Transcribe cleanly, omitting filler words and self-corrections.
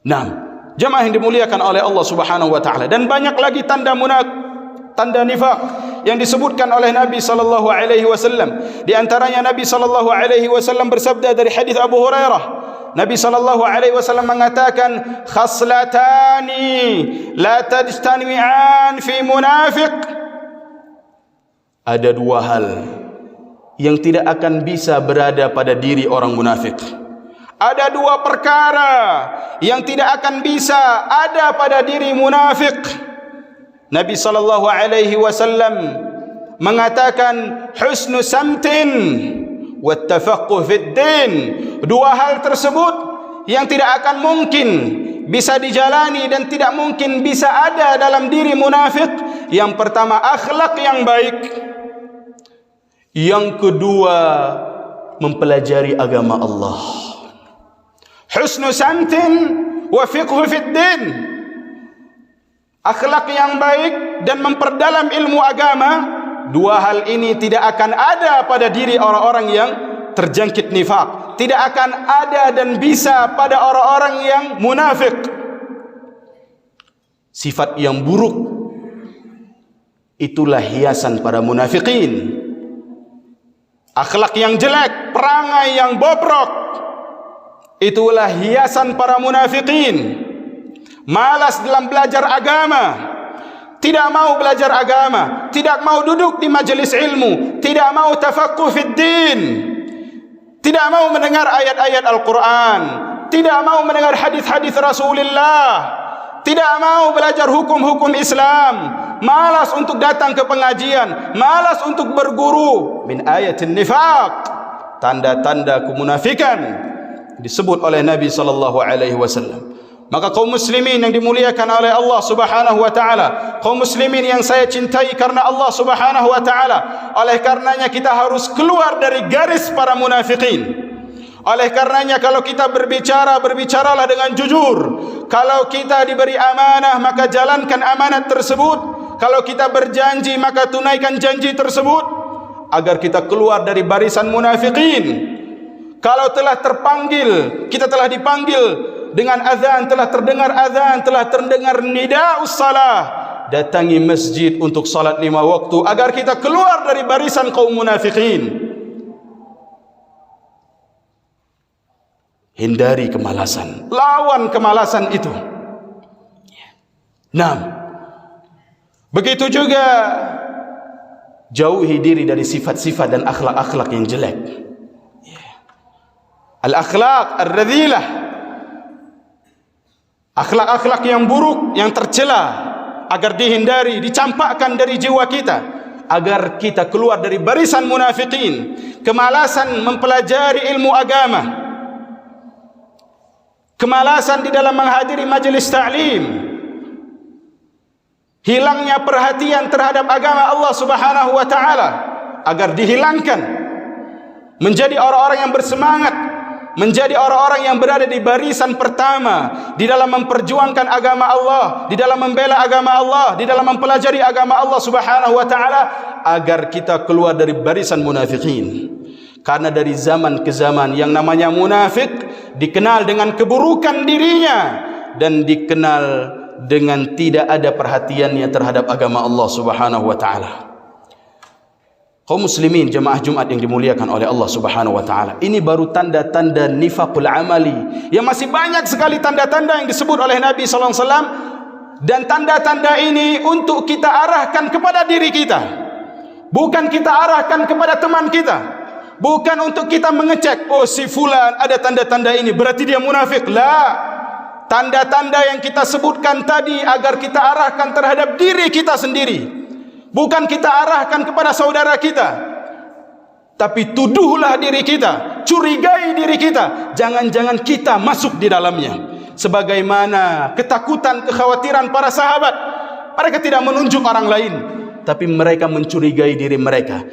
Nah, jemaah yang dimuliakan oleh Allah Subhanahu wa taala, dan banyak lagi tanda nifaq yang disebutkan oleh Nabi sallallahu alaihi wasallam. Di antaranya Nabi sallallahu alaihi wasallam bersabda dari hadis Abu Hurairah, Nabi sallallahu alaihi wasallam mengatakan, khaslatani la tajtami'an fi munafiq. Ada dua hal yang tidak akan bisa berada pada diri orang munafik. Ada dua perkara yang tidak akan bisa ada pada diri munafik. Nabi sallallahu alaihi wasallam mengatakan, husnu samtin wa tafaqquh fid din. Dua hal tersebut yang tidak akan mungkin bisa dijalani dan tidak mungkin bisa ada dalam diri munafik. Yang pertama, akhlak yang baik. Yang kedua, mempelajari agama Allah. Husnu samtin wa fiqhu fid din. Akhlak yang baik dan memperdalam ilmu agama. Dua hal ini tidak akan ada pada diri orang-orang yang terjangkit nifaq. Tidak akan ada dan bisa pada orang-orang yang munafik. Sifat yang buruk, itulah hiasan para munafikin. Akhlak yang jelek, perangai yang bobrok, itulah hiasan para munafikin. Malas dalam belajar agama, tidak mau belajar agama, tidak mau duduk di majelis ilmu, tidak mau tafaqquh fid din, tidak mau mendengar ayat-ayat Al-Quran, tidak mau mendengar hadis-hadis Rasulullah, tidak mau belajar hukum-hukum Islam, malas untuk datang ke pengajian, malas untuk berguru. Min ayatin nifaq, tanda-tanda kemunafikan disebut oleh Nabi sallallahu alaihi wasallam. Maka kaum muslimin yang dimuliakan oleh Allah Subhanahu wa taala, kaum muslimin yang saya cintai karena Allah Subhanahu wa taala, oleh karenanya kita harus keluar dari garis para munafikin. Oleh karenanya kalau kita berbicara, berbicaralah dengan jujur. Kalau kita diberi amanah, maka jalankan amanat tersebut. Kalau kita berjanji, maka tunaikan janji tersebut, agar kita keluar dari barisan munafikin. Kalau telah terpanggil, kita telah dipanggil dengan azan, telah terdengar azan, telah terdengar nida'us salah, datangi masjid untuk salat 5 waktu, agar kita keluar dari barisan kaum munafikin. Hindari kemalasan, lawan kemalasan itu. Nah, begitu juga jauhi diri dari sifat-sifat dan akhlak-akhlak yang jelek. Al-akhlak ar-radhilah, akhlak-akhlak yang buruk, yang tercela, agar dihindari, dicampakkan dari jiwa kita, agar kita keluar dari barisan munafikin. Kemalasan mempelajari ilmu agama, kemalasan di dalam menghadiri majelis ta'lim, hilangnya perhatian terhadap agama Allah Subhanahu wa taala, agar dihilangkan, menjadi orang-orang yang bersemangat, menjadi orang-orang yang berada di barisan pertama di dalam memperjuangkan agama Allah, di dalam membela agama Allah, di dalam mempelajari agama Allah Subhanahu wa taala, agar kita keluar dari barisan munafikin. Karena dari zaman ke zaman yang namanya munafik dikenal dengan keburukan dirinya dan dikenal dengan tidak ada perhatiannya terhadap agama Allah Subhanahu wa taala. Kaum muslimin jemaah Jumat yang dimuliakan oleh Allah Subhanahu wa taala, ini baru tanda-tanda nifaqul amali, yang masih banyak sekali tanda-tanda yang disebut oleh Nabi sallallahu alaihi wasallam, dan tanda-tanda ini untuk kita arahkan kepada diri kita, bukan kita arahkan kepada teman kita, bukan untuk kita mengecek, oh si fulan ada tanda-tanda ini berarti dia munafik. La, tanda-tanda yang kita sebutkan tadi agar kita arahkan terhadap diri kita sendiri. Bukan kita arahkan kepada saudara kita, tapi tuduhlah diri kita, curigai diri kita, jangan-jangan kita masuk di dalamnya. Sebagaimana ketakutan, kekhawatiran para sahabat, mereka tidak menunjuk orang lain, tapi mereka mencurigai diri mereka.